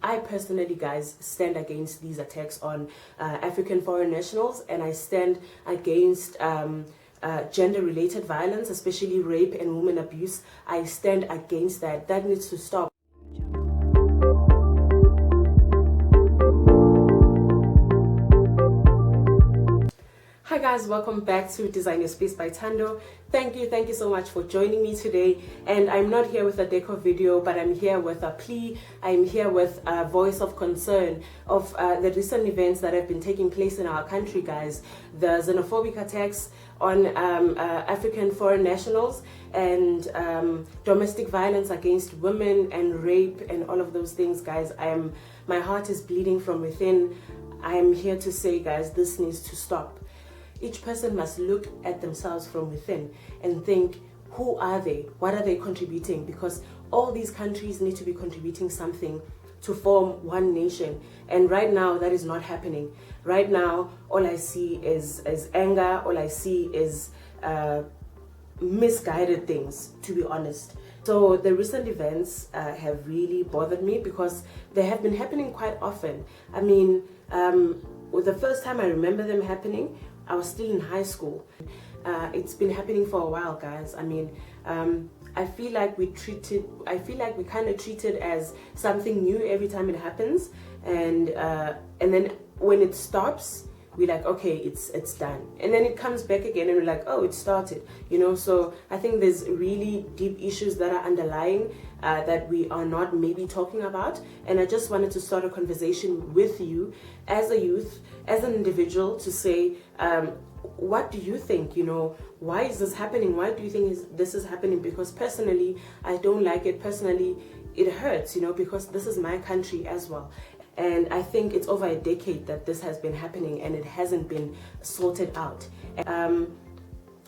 I personally, guys, stand against these attacks on African foreign nationals, and I stand against gender-related violence, especially rape and women abuse. I stand against that. That needs to stop. Hi guys, welcome back to Design Your Space by Tando. Thank you so much for joining me today. And I'm not here with a deco video, but I'm here with a plea. I'm here with a voice of concern of the recent events that have been taking place in our country, guys. The xenophobic attacks on African foreign nationals, and domestic violence against women, and rape, and all of those things, guys. My heart is bleeding from within. I'm here to say, guys, this needs to stop. Each person must look at themselves from within and think, who are they? What are they contributing? Because all these countries need to be contributing something to form one nation. And right now, that is not happening. Right now, all I see is anger. All I see is misguided things, to be honest. So the recent events have really bothered me because they have been happening quite often. I mean, the first time I remember them happening, I was still in high school. It's been happening for a while, guys. I mean, I feel like we kind of treat it as something new every time it happens, and then when it stops, we're like, okay, it's done, and then it comes back again, and we're like, oh, it started, you know. So I think there's really deep issues that are underlying that we are not maybe talking about, and I just wanted to start a conversation with you as a youth, as an individual, to say, what do you think? You know, why is this happening? Why do you think this is happening? Because personally, I don't like it. Personally, it hurts, you know, because this is my country as well. And I think it's over a decade that this has been happening, and it hasn't been sorted out.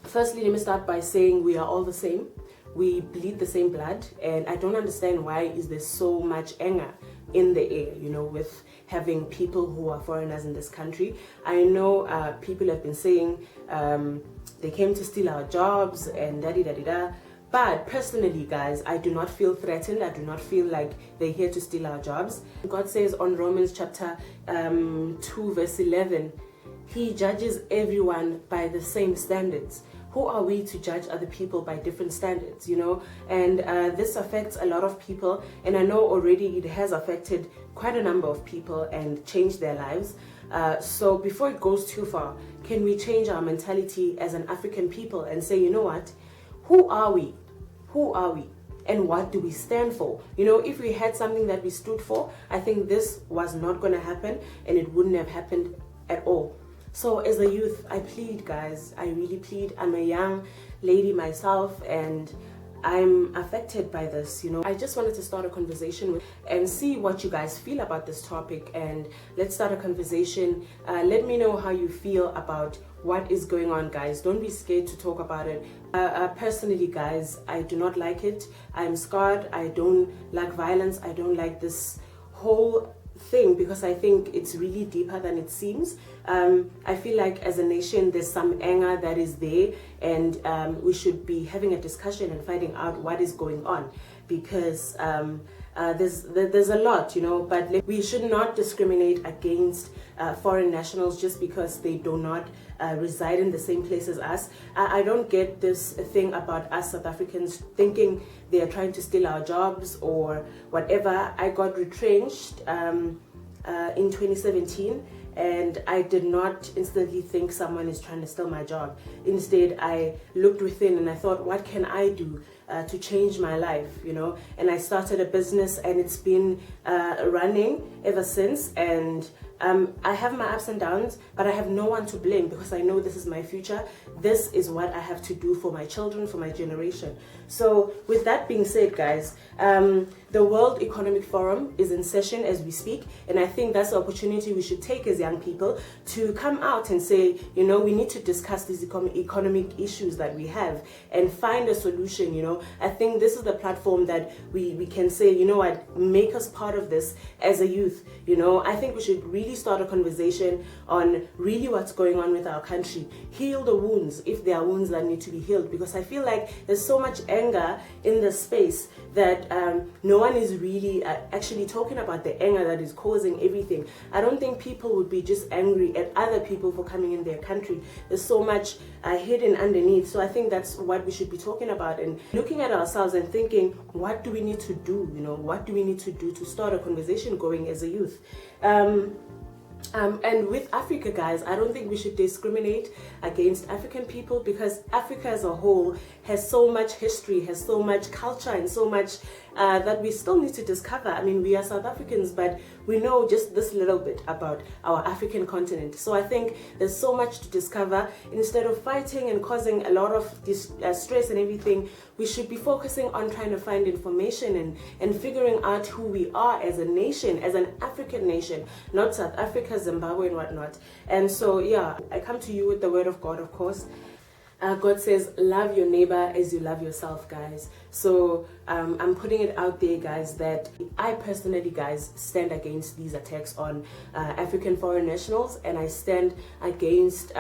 Firstly, let me start by saying we are all the same. We bleed the same blood, and I don't understand why is there so much anger in the air, you know, with having people who are foreigners in this country. I know people have been saying they came to steal our jobs and da-di-da-di-da. But personally, guys, I do not feel threatened. I do not feel like they're here to steal our jobs. God says on Romans chapter 2 verse 11, He judges everyone by the same standards. Who are we to judge other people by different standards, you know? And this affects a lot of people, and I know already it has affected quite a number of people and changed their lives. So before it goes too far, can we change our mentality as an African people and say, you know what? Who are we? Who are we? And what do we stand for? You know, if we had something that we stood for, I think this was not going to happen, and it wouldn't have happened at all. So as a youth, I plead, guys. I really plead. I'm a young lady myself, and I'm affected by this, you know. I just wanted to start a conversation and see what you guys feel about this topic, and let's start a conversation. Let me know how you feel about what is going on, guys. Don't be scared to talk about it. Personally, guys, I do not like it. I'm scarred. I don't like violence. I don't like this whole thing because I think it's really deeper than it seems. I feel like as a nation there's some anger that is there, and we should be having a discussion and finding out what is going on, because there's a lot, you know. But we should not discriminate against foreign nationals just because they do not reside in the same place as us. I don't get this thing about us South Africans thinking they are trying to steal our jobs or whatever. I got retrenched in 2017, and I did not instantly think someone is trying to steal my job. Instead, I looked within and I thought, what can I do to change my life, you know? And I started a business, and it's been running ever since. And I have my ups and downs, but I have no one to blame because I know this is my future. This is what I have to do for my children, for my generation. So with that being said, guys, the World Economic Forum is in session as we speak, and I think that's the opportunity we should take as young people to come out and say, you know, we need to discuss these economic issues that we have and find a solution. You know, I think this is the platform that we can say, you know what, make us part of this as a youth. You know, I think we should really start a conversation on really what's going on with our country, heal the wounds if there are wounds that need to be healed, because I feel like there's so much anger in the space that no one is really actually talking about the anger that is causing everything. I don't think people would be just angry at other people for coming in their country. There's so much hidden underneath. So I think that's what we should be talking about, and looking at ourselves and thinking, what do we need to do? You know, what do we need to do to start a conversation going as a youth? And with Africa, guys, I don't think we should discriminate against African people, because Africa as a whole has so much history, has so much culture, and so much that we still need to discover. I mean, we are South Africans, but we know just this little bit about our African continent. So I think there's so much to discover. Instead of fighting and causing a lot of stress and everything, we should be focusing on trying to find information and figuring out who we are as a nation, as an African nation, not South Africa, Zimbabwe, and whatnot. And so, yeah, I come to you with the word of God, of course. God says, love your neighbor as you love yourself, guys. So I'm putting it out there, guys, that I personally, guys, stand against these attacks on African foreign nationals, and I stand against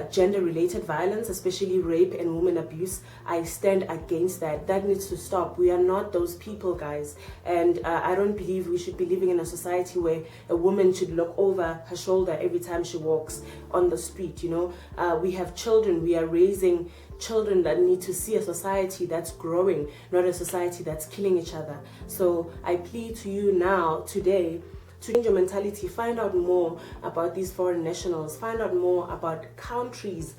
gender-related violence, especially rape and women abuse. I stand against that. That needs to stop. We are not those people, guys. And I don't believe we should be living in a society where a woman should look over her shoulder every time she walks on the street. You know, we have children. We are raising children that need to see a society that's growing, not a society that's killing each other. So I plead to you now, today, to change your mentality, find out more about these foreign nationals, find out more about countries,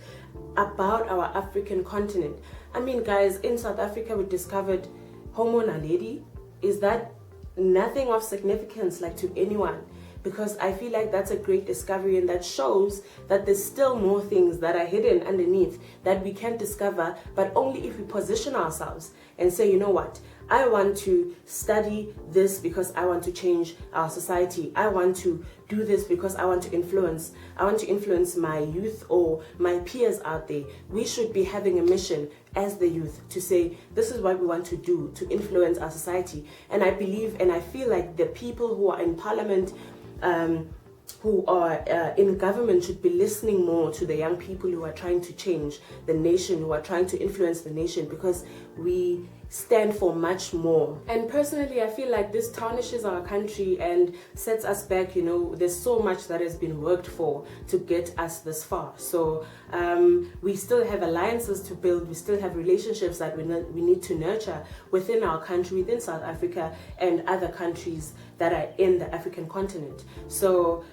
about our African continent. I mean, guys, in South Africa, we discovered Homo naledi. Is that nothing of significance, like, to anyone? Because I feel like that's a great discovery, and that shows that there's still more things that are hidden underneath that we can discover, but only if we position ourselves and say, you know what, I want to study this because I want to change our society. I want to do this because I want to influence. I want to influence my youth or my peers out there. We should be having a mission as the youth to say, this is what we want to do to influence our society. And I believe and I feel like the people who are in parliament, who are in government, should be listening more to the young people who are trying to change the nation, who are trying to influence the nation, because we stand for much more. And personally, I feel like this tarnishes our country and sets us back. You know, there's so much that has been worked for to get us this far. So we still have alliances to build. We still have relationships that we need to nurture within our country, within South Africa and other countries that are in the African continent. So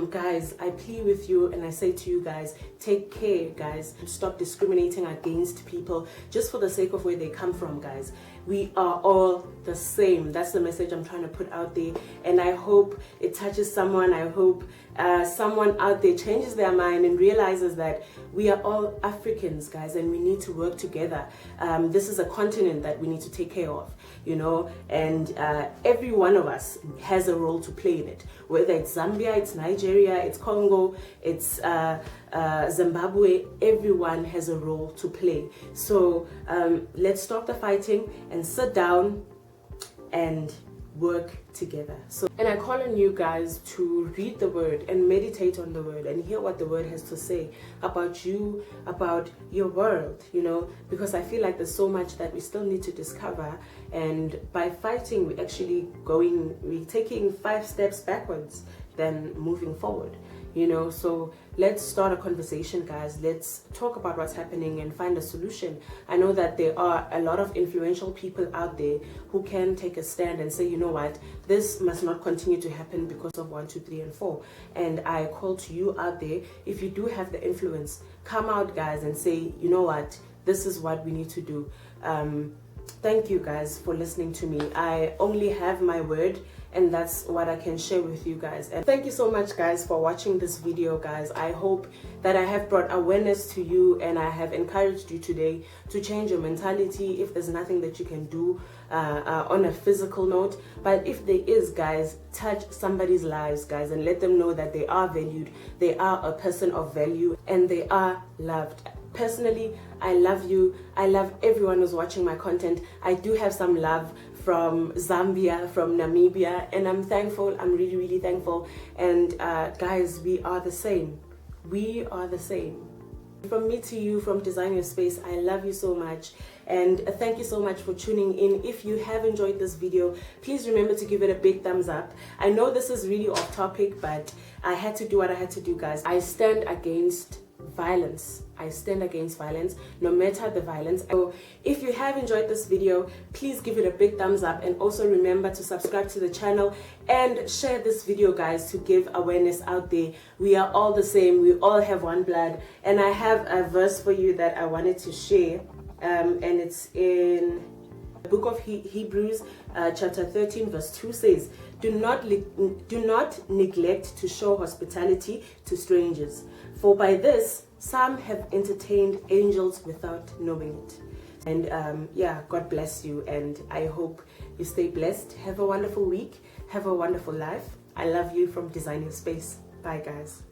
guys, I plead with you and I say to you guys, take care, guys. Stop discriminating against people just for the sake of where they come from, guys. We are all the same. That's the message I'm trying to put out there, and I hope it touches someone. I hope someone out there changes their mind and realizes that we are all Africans, guys, and we need to work together. This is a continent that we need to take care of, you know, and every one of us has a role to play in it, whether it's Zambia, it's Nigeria, it's Congo, it's Zimbabwe. Everyone has a role to play. So let's stop the fighting and sit down and work together. So, and I call on you guys to read the word and meditate on the word and hear what the word has to say about you, about your world, you know, because I feel like there's so much that we still need to discover, and by fighting we're taking 5 steps backwards than moving forward, you know. So let's start a conversation, guys. Let's talk about what's happening and find a solution. I know that there are a lot of influential people out there who can take a stand and say, you know what, this must not continue to happen because of 1, 2, 3, and 4. And I call to you out there, if you do have the influence, come out, guys, and say, you know what, this is what we need to do. Thank you, guys, for listening to me. I only have my word and that's what I can share with you guys. And thank you so much, guys, for watching this video, guys. I hope that I have brought awareness to you and I have encouraged you today to change your mentality. If there's nothing that you can do on a physical note, but if there is, guys, touch somebody's lives, guys, and let them know that they are valued, they are a person of value, and they are loved. Personally, I love you. I love everyone who's watching my content. I do have some love from Zambia, from Namibia, and I'm thankful. I'm really, really thankful. And guys, we are the same. We are the same. From me to you, from Design Your Space, I love you so much, and thank you so much for tuning in. If you have enjoyed this video, please remember to give it a big thumbs up. I know this is really off topic, but I had to do what I had to do, guys. I stand against violence. I stand against violence, no matter the violence. So if you have enjoyed this video, please give it a big thumbs up, and also remember to subscribe to the channel and share this video, guys, to give awareness out there. We are all the same. We all have one blood. And I have a verse for you that I wanted to share, and it's in the book of Hebrews, chapter 13, verse 2 says, do not neglect to show hospitality to strangers, for by this some have entertained angels without knowing it. And yeah, God bless you, and I hope you stay blessed. Have a wonderful week. Have a wonderful life. I love you from Design Your Space. Bye, guys.